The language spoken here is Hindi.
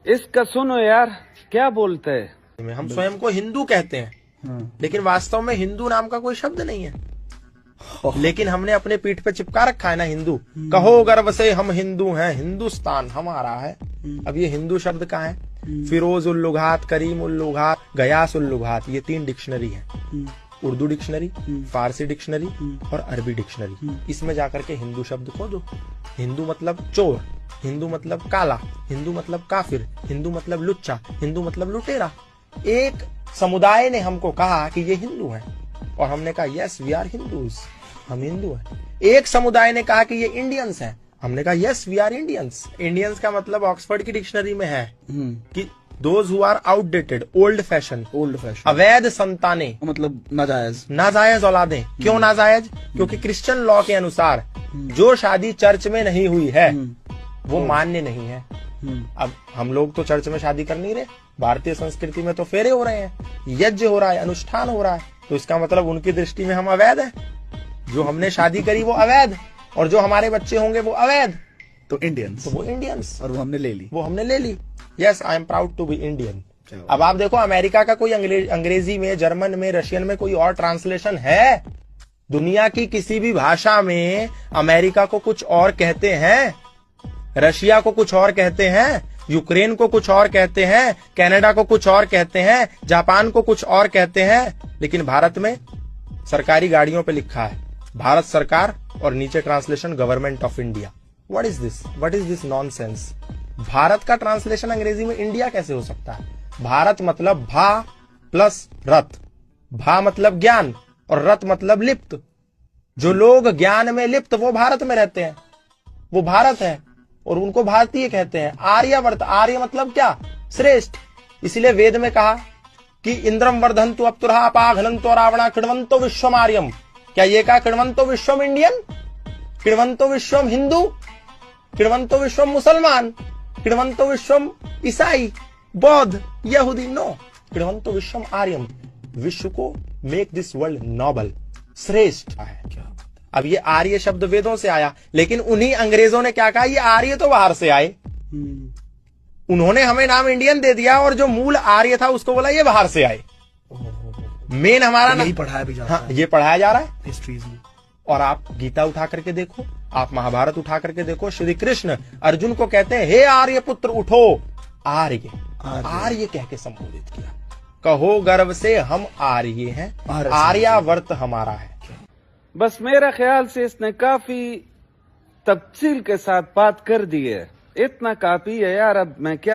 इसका सुनो यार, क्या बोलते हैं। हम स्वयं को हिंदू कहते हैं, लेकिन वास्तव में हिंदू नाम का कोई शब्द नहीं है। लेकिन हमने अपने पीठ पे चिपका रखा है ना हिंदू। कहो गर्व से हम हिंदू हैं, हिंदुस्तान हमारा है। अब ये हिंदू शब्द कहाँ है? फिरोज उल लुगात, करीम उल लुगात, गयास उल लुगात, ये 3 डिक्शनरी है। उर्दू डिक्शनरी, फारसी डिक्शनरी और अरबी डिक्शनरी। इसमें जाकर के हिंदू शब्द खोजो। हिंदू मतलब चोर, हिंदू मतलब काला, हिंदू मतलब काफिर, हिंदू मतलब लुच्चा, हिंदू मतलब लुटेरा। एक समुदाय ने हमको कहा कि ये हिंदू हैं और हमने कहा यस वी आर हिंदूज, हम हिंदू हैं। एक समुदाय ने कहा कि ये इंडियंस हैं, हमने कहा yes we are Indians. Indians का मतलब ऑक्सफोर्ड की डिक्शनरी में है कि those who are outdated, old fashion, अवैध संतानें, मतलब नाजायज, नाजायज औलादें। क्यों नाजायज? क्योंकि क्रिश्चियन लॉ के अनुसार जो शादी चर्च में नहीं हुई है वो मान्य नहीं है। अब हम लोग तो चर्च में शादी कर नहीं रहे, भारतीय संस्कृति में तो फेरे हो रहे हैं, यज्ञ हो रहा है, अनुष्ठान हो रहा है, तो इसका मतलब उनकी दृष्टि में हम अवैध हैं। जो हमने शादी करी वो अवैध, और जो हमारे बच्चे होंगे वो अवैध। तो इंडियंस, तो वो इंडियंस, और वो हमने ले ली। Yes I am proud to be Indian. अब आप देखो अमेरिका का कोई अंग्रेजी में, जर्मन में, रशियन में कोई और ट्रांसलेशन है? दुनिया की किसी भी भाषा में अमेरिका को कुछ और कहते हैं, रशिया को कुछ और कहते हैं, यूक्रेन को कुछ और कहते हैं, कनाडा को कुछ और कहते हैं, जापान को कुछ और कहते हैं। लेकिन भारत में सरकारी गाड़ियों पे लिखा है भारत सरकार और नीचे translation government of India. What is this? What is this nonsense? Bharat का ट्रांसलेशन अंग्रेजी में इंडिया कैसे हो सकता है? भारत मतलब भा प्लस रथ, भा मतलब ज्ञान और रथ मतलब लिप्त। जो लोग ज्ञान में लिप्त वो भारत में रहते हैं, वो भारत है और उनको भारतीय कहते हैं। आर्यवर्त, आर्य मतलब क्या? श्रेष्ठ। इसलिए वेद में कहा कि इंद्रम वर्धंतु अप्तुरहा अपाघनंतो रावणा कृण्वन्तो विश्वम आर्यम। क्या ये कहा कृण्वन्तो विश्वम इंडियन, कृण्वन्तो विश्वम हिंदू, कृण्वन्तो विश्वम मुसलमान, कृण्वन्तो विश्वम ईसाई, बौद्ध, यहूदी? नो, कृण्वन्तो विश्वम आर्यम। विश्व को मेक दिस वर्ल्ड नोबल, श्रेष्ठ है। अब ये आर्य शब्द वेदों से आया, लेकिन उन्हीं अंग्रेजों ने क्या कहा, ये आर्य तो बाहर से आए। उन्होंने हमें नाम इंडियन दे दिया और जो मूल आर्य था उसको बोला ये बाहर से आए। मेन हमारा यही पढ़ाया भी जाता है। ये पढ़ाया जा रहा है हिस्ट्रीज में। और आप गीता उठा करके देखो, आप महाभारत उठा करके देखो, श्री कृष्ण अर्जुन को कहते हैं हे आर्य पुत्र उठो। आर्य, आर्य कह के संबोधित किया। कहो गर्व से हम आर्य हैं, आर्यावर्त हमारा है। बस मेरा ख्याल से इसने काफी तफसील के साथ बात कर दी है। इतना काफी है यार, अब मैं क्या